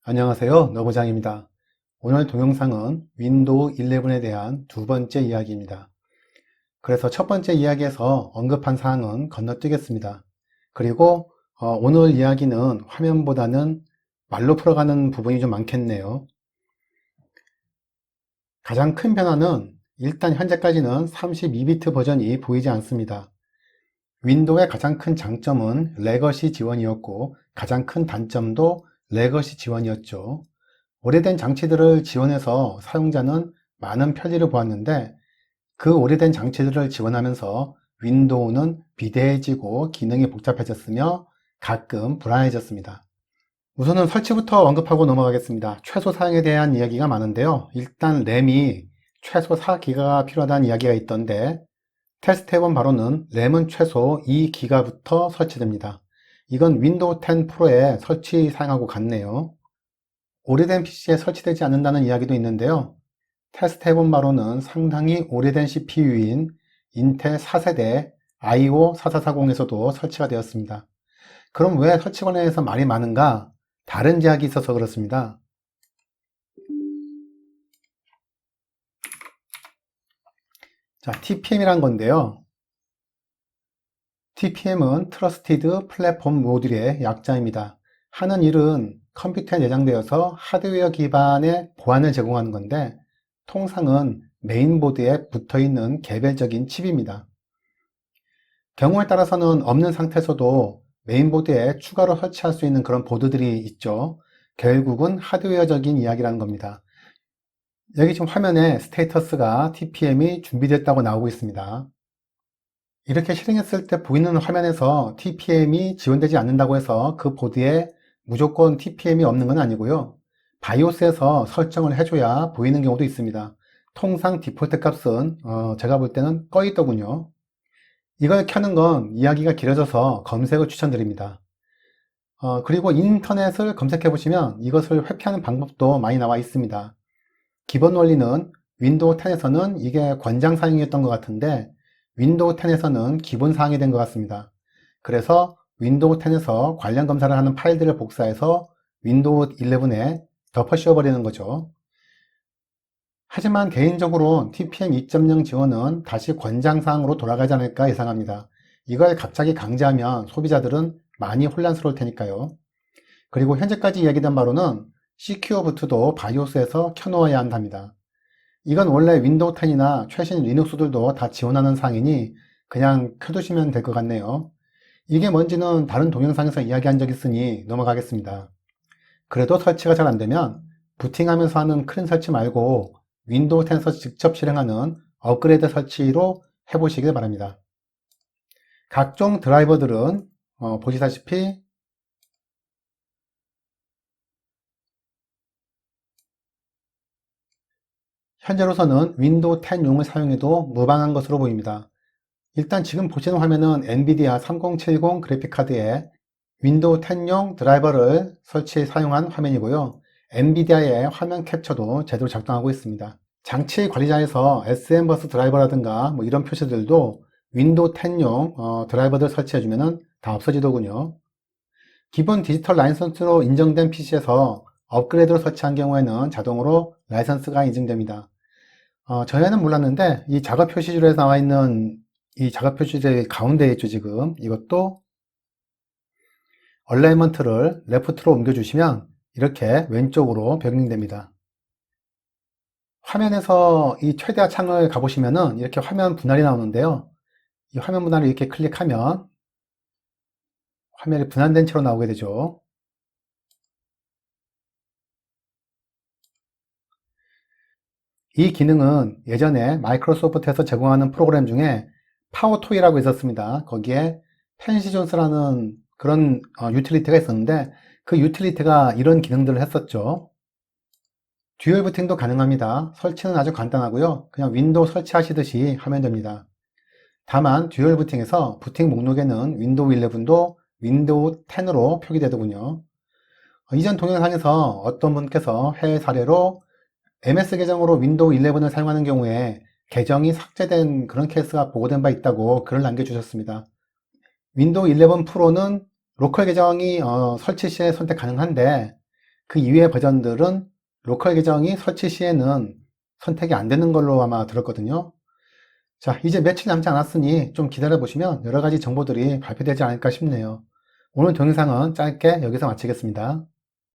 안녕하세요. 너부장입니다. 오늘 동영상은 윈도우 11에 대한 두 번째 이야기입니다. 그래서 첫 번째 이야기에서 언급한 사항은 건너뛰겠습니다. 그리고 오늘 이야기는 화면보다는 말로 풀어가는 부분이 좀 많겠네요. 가장 큰 변화는 일단 현재까지는 32비트 버전이 보이지 않습니다. 윈도우의 가장 큰 장점은 레거시 지원이었고 가장 큰 단점도 레거시 지원이었죠. 오래된 장치들을 지원해서 사용자는 많은 편의를 보았는데 그 오래된 장치들을 지원하면서 윈도우는 비대해지고 기능이 복잡해졌으며 가끔 불안해졌습니다. 우선은 설치부터 언급하고 넘어가겠습니다. 최소 사양에 대한 이야기가 많은데요. 일단 램이 최소 4기가가 필요하다는 이야기가 있던데 테스트해본 바로는 램은 최소 2기가부터 설치됩니다. 이건 윈도우 10 프로의 설치 사양하고 같네요. 오래된 PC에 설치되지 않는다는 이야기도 있는데요. 테스트해본 바로는 상당히 오래된 CPU인 인텔 4세대 IO4440에서도 설치가 되었습니다. 그럼 왜 설치 관련해서 말이 많은가? 다른 제약이 있어서 그렇습니다. 자, TPM이란 건데요. TPM은 트러스티드 플랫폼 모듈의 약자입니다. 하는 일은 컴퓨터에 내장되어서 하드웨어 기반의 보안을 제공하는 건데 통상은 메인보드에 붙어있는 개별적인 칩입니다. 경우에 따라서는 없는 상태에서도 메인보드에 추가로 설치할 수 있는 그런 보드들이 있죠. 결국은 하드웨어적인 이야기라는 겁니다. 여기 지금 화면에 스테이터스가 TPM이 준비됐다고 나오고 있습니다. 이렇게 실행했을 때 보이는 화면에서 TPM이 지원되지 않는다고 해서 그 보드에 무조건 TPM이 없는 건 아니고요. 바이오스에서 설정을 해줘야 보이는 경우도 있습니다. 통상 디폴트 값은 제가 볼 때는 꺼 있더군요. 이걸 켜는 건 이야기가 길어져서 검색을 추천드립니다. 그리고 인터넷을 검색해 보시면 이것을 회피하는 방법도 많이 나와 있습니다. 기본 원리는 윈도우 10에서는 이게 권장 사용이었던 것 같은데 윈도우 10에서는 기본 사항이 된 것 같습니다. 그래서 윈도우 10에서 관련 검사를 하는 파일들을 복사해서 윈도우 11에 덮어 씌워 버리는 거죠. 하지만 개인적으로 TPM 2.0 지원은 다시 권장사항으로 돌아가지 않을까 예상합니다. 이걸 갑자기 강제하면 소비자들은 많이 혼란스러울 테니까요. 그리고 현재까지 이야기된 바로는 CQ 부트도 바이오스에서 켜놓아야 한답니다. 이건 원래 윈도우 10이나 최신 리눅스들도 다 지원하는 사항이니 그냥 켜두시면 될 것 같네요. 이게 뭔지는 다른 동영상에서 이야기한 적 있으니 넘어가겠습니다. 그래도 설치가 잘 안되면 부팅하면서 하는 클린 설치 말고 윈도우 10에서 직접 실행하는 업그레이드 설치로 해보시길 바랍니다. 각종 드라이버들은 보시다시피 현재로서는 윈도우 10용을 사용해도 무방한 것으로 보입니다. 일단 지금 보시는 화면은 엔비디아 3070 그래픽카드에 윈도우 10용 드라이버를 사용한 화면이고요. 엔비디아의 화면 캡처도 제대로 작동하고 있습니다. 장치 관리자에서 SM버스 드라이버라든가 뭐 이런 표시들도 윈도우 10용 드라이버들 설치해주면 다 없어지더군요. 기본 디지털 라이선스로 인정된 PC에서 업그레이드로 설치한 경우에는 자동으로 라이선스가 인증됩니다. 전에는 몰랐는데 이 작업 표시줄에 나와 있는 이 작업 표시줄 가운데에 있죠. 지금 이것도 얼라이먼트를 레프트로 옮겨주시면 이렇게 왼쪽으로 변경됩니다. 화면에서 이 최대화 창을 가보시면은 이렇게 화면 분할이 나오는데요. 이 화면 분할을 이렇게 클릭하면 화면이 분할된 채로 나오게 되죠. 이 기능은 예전에 마이크로소프트에서 제공하는 프로그램 중에 파워토이라고 있었습니다. 거기에 펜시존스라는 그런 유틸리티가 있었는데 그 유틸리티가 이런 기능들을 했었죠. 듀얼 부팅도 가능합니다. 설치는 아주 간단하고요. 그냥 윈도우 설치하시듯이 하면 됩니다. 다만 듀얼 부팅에서 부팅 목록에는 윈도우 11도 윈도우 10으로 표기되더군요. 이전 동영상에서 어떤 분께서 해외 사례로 MS 계정으로 윈도우 11을 사용하는 경우에 계정이 삭제된 그런 케이스가 보고된 바 있다고 글을 남겨주셨습니다. 윈도우 11 프로는 로컬 계정이 설치 시에 선택 가능한데 그 이외의 버전들은 로컬 계정이 설치 시에는 선택이 안 되는 걸로 아마 들었거든요. 자, 이제 며칠 남지 않았으니 좀 기다려 보시면 여러 가지 정보들이 발표되지 않을까 싶네요. 오늘 동영상은 짧게 여기서 마치겠습니다.